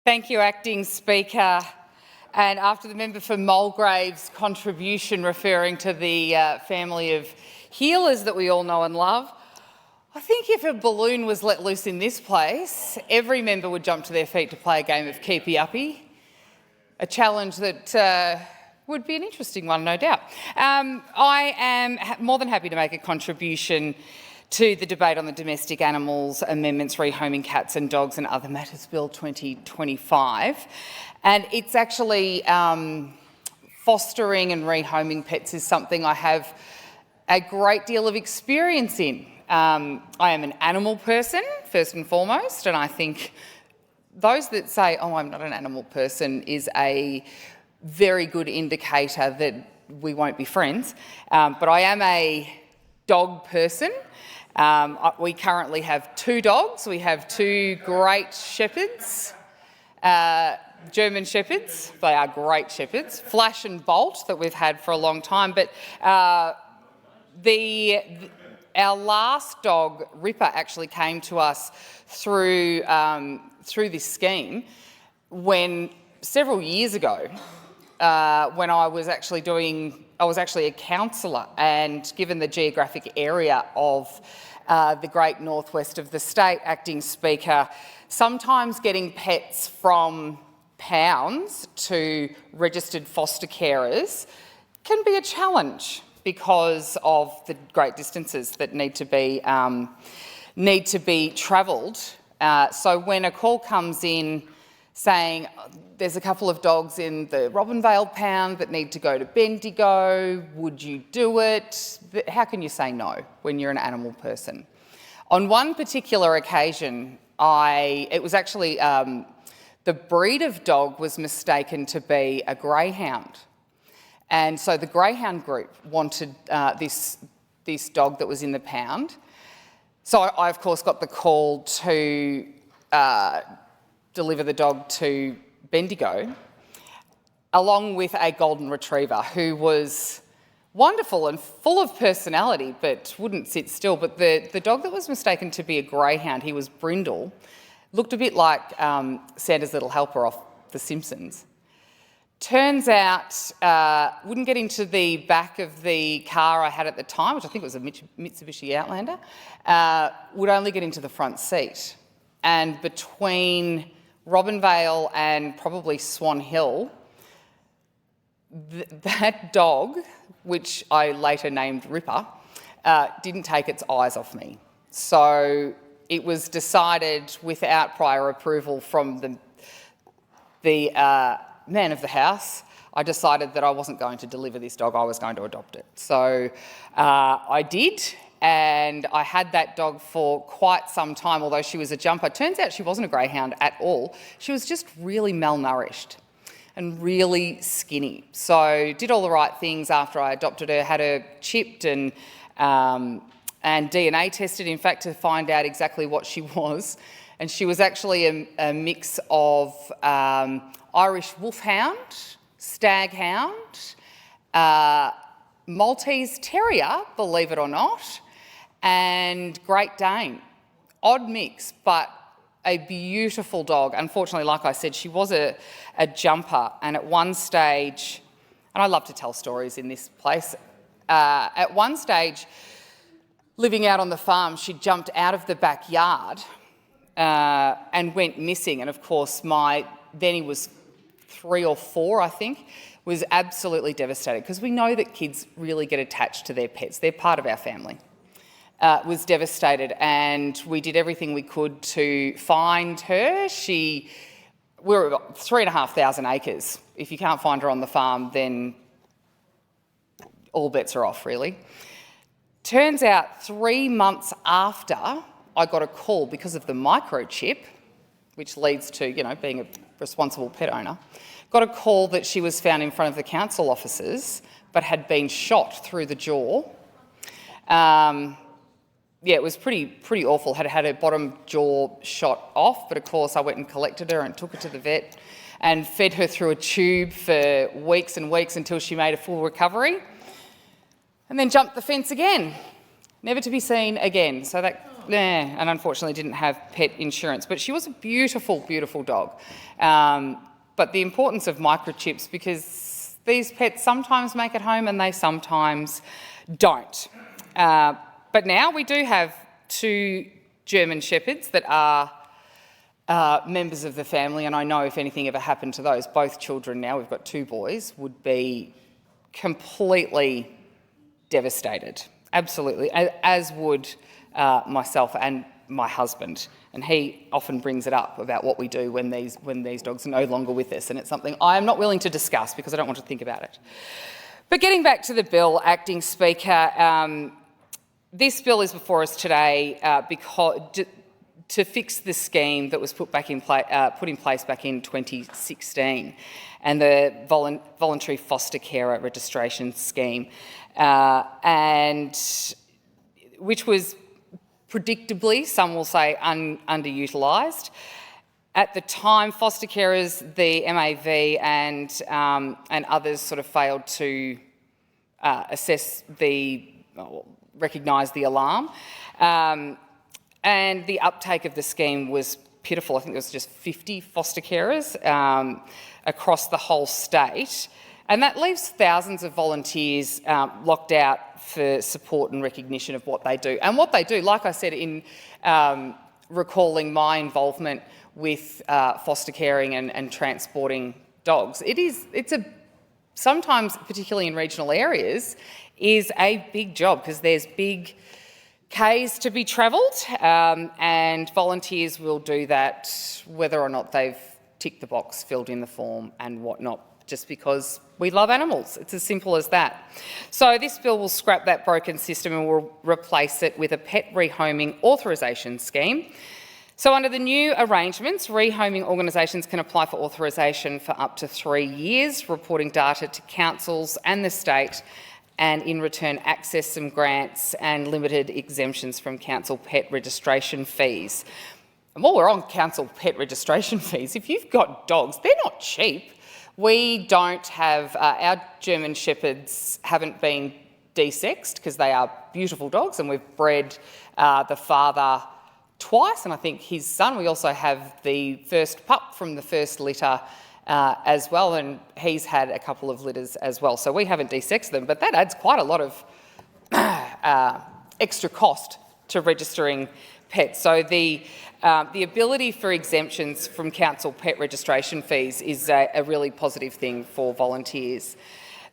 Thank you, Acting Speaker. And after the member for Mulgrave's contribution referring to the family of healers that we all know and love, I think if a balloon was let loose in this place, every member would jump to their feet to play a game of keepy-uppy, a challenge that would be an interesting one, no doubt. I am more than happy to make a contribution to the debate on the Domestic Animals Amendments, Rehoming Cats and Dogs and Other Matters Bill 2025. And it's actually fostering and rehoming pets is something I have a great deal of experience in. I am an animal person, first and foremost, and I think those that say, oh, I'm not an animal person, is a very good indicator that we won't be friends. But I am a dog person. We currently have 2 dogs. We have 2 great shepherds, German shepherds. They are great shepherds, Flash and Bolt, that we've had for a long time. But our last dog, Ripper, actually came to us through this scheme when several years ago, when I was actually a counsellor, and given the geographic area of the great northwest of the state, Acting Speaker, sometimes getting pets from pounds to registered foster carers can be a challenge because of the great distances that need to be travelled. So when a call comes in saying there's a couple of dogs in the Robinvale pound that need to go to Bendigo, would you do it? How can you say no when you're an animal person? On one particular occasion, it was actually the breed of dog was mistaken to be a greyhound. And so the greyhound group wanted this dog that was in the pound. So I, of course, got the call to deliver the dog to Bendigo, along with a golden retriever who was wonderful and full of personality but wouldn't sit still. But the dog that was mistaken to be a greyhound, he was brindle, looked a bit like Santa's little helper off The Simpsons. Turns out, wouldn't get into the back of the car I had at the time, which I think was a Mitsubishi Outlander, would only get into the front seat. And between Robinvale and probably Swan Hill, that dog, which I later named Ripper, didn't take its eyes off me. So it was decided without prior approval from the man of the house. I decided that I wasn't going to deliver this dog, I was going to adopt it. So I did, and I had that dog for quite some time, although she was a jumper. Turns out she wasn't a greyhound at all. She was just really malnourished and really skinny. So did all the right things after I adopted her, had her chipped and DNA tested, in fact, to find out exactly what she was. And she was actually a mix of Irish wolfhound, staghound, Maltese terrier, believe it or not, and Great Dane. Odd mix, but a beautiful dog. Unfortunately, like I said, she was a jumper, and at one stage, and I love to tell stories in this place, at one stage, living out on the farm, she jumped out of the backyard and went missing. And of course, then he was 3 or 4, I think, was absolutely devastated, because we know that kids really get attached to their pets. They're part of our family. Was devastated, and we did everything we could to find her. We're about 3,500 acres. If you can't find her on the farm, then all bets are off, really. Turns out 3 months after I got a call because of the microchip, which leads to, being a responsible pet owner, got a call that she was found in front of the council offices but had been shot through the jaw. It was pretty awful. Had her bottom jaw shot off, but of course I went and collected her and took her to the vet and fed her through a tube for weeks and weeks until she made a full recovery, and then jumped the fence again, never to be seen again. So that and unfortunately didn't have pet insurance. But she was a beautiful, beautiful dog. But the importance of microchips, because these pets sometimes make it home and they sometimes don't. But now we do have 2 German Shepherds that are members of the family, and I know if anything ever happened to those, both children now, we've got 2 boys, would be completely devastated. Absolutely, as would myself and my husband. And he often brings it up about what we do when these dogs are no longer with us, and it's something I am not willing to discuss because I don't want to think about it. But getting back to the bill, Acting Speaker, this bill is before us today to fix the scheme that was put in place back in 2016, and the voluntary foster carer registration scheme, and which was predictably, some will say, underutilised. At the time, foster carers, the MAV and others sort of failed to recognise the alarm. And the uptake of the scheme was pitiful. I think there was just 50 foster carers across the whole state. And that leaves thousands of volunteers locked out for support and recognition of what they do. And what they do, like I said in recalling my involvement with foster caring and transporting dogs, it's sometimes, particularly in regional areas, is a big job because there's big Ks to be travelled, and volunteers will do that whether or not they've ticked the box, filled in the form and whatnot, just because we love animals. It's as simple as that. So this bill will scrap that broken system and will replace it with a pet rehoming authorisation scheme. So under the new arrangements, rehoming organisations can apply for authorisation for up to 3 years, reporting data to councils and the state, and in return access some grants and limited exemptions from council pet registration fees. And while we're on council pet registration fees, if you've got dogs, they're not cheap. We don't have, our German Shepherds haven't been desexed because they are beautiful dogs, and we've bred the father twice, and I think his son. We also have the first pup from the first litter as well, and he's had a couple of litters as well. So we haven't desexed them, but that adds quite a lot of extra cost to registering pets. So the ability for exemptions from council pet registration fees is a really positive thing for volunteers.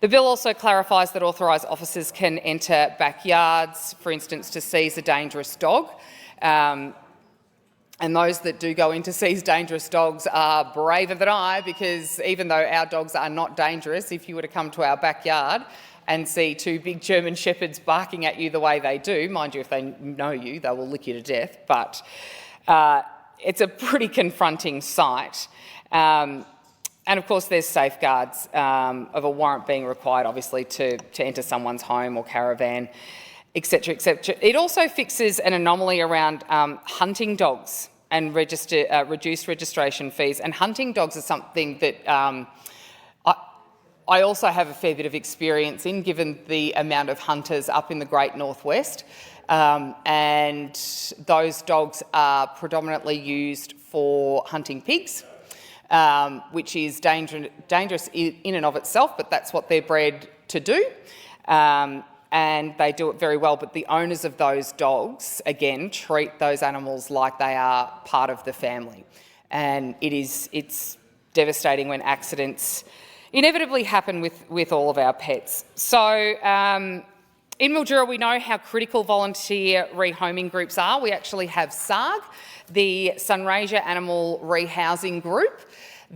The bill also clarifies that authorised officers can enter backyards, for instance, to seize a dangerous dog. And those that do go in to seize dangerous dogs are braver than I, because even though our dogs are not dangerous, if you were to come to our backyard and see 2 big German Shepherds barking at you the way they do, mind you, if they know you, they will lick you to death, but it's a pretty confronting sight. And of course there's safeguards of a warrant being required, obviously, to enter someone's home or caravan, etc., etc. It also fixes an anomaly around hunting dogs and reduced registration fees. And hunting dogs is something that I also have a fair bit of experience in, given the amount of hunters up in the Great Northwest. And those dogs are predominantly used for hunting pigs, which is dangerous in and of itself, but that's what they're bred to do. And they do it very well, but the owners of those dogs, again, treat those animals like they are part of the family. And it's devastating when accidents inevitably happen with all of our pets. So in Mildura, we know how critical volunteer rehoming groups are. We actually have SARG, the Sunraysia Animal Rehousing Group,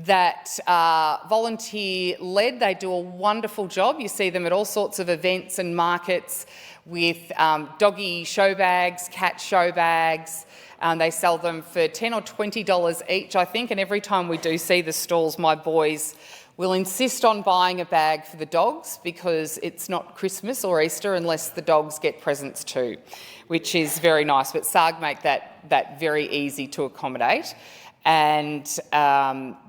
that are volunteer-led. They do a wonderful job. You see them at all sorts of events and markets with doggy show bags, cat show bags. They sell them for $10 or $20 each, I think, and every time we do see the stalls, my boys will insist on buying a bag for the dogs, because it's not Christmas or Easter unless the dogs get presents too, which is very nice. But SARG make that very easy to accommodate. And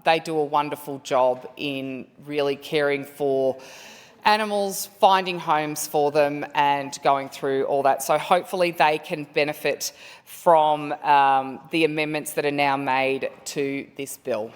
they do a wonderful job in really caring for animals, finding homes for them and going through all that. So hopefully they can benefit from the amendments that are now made to this bill.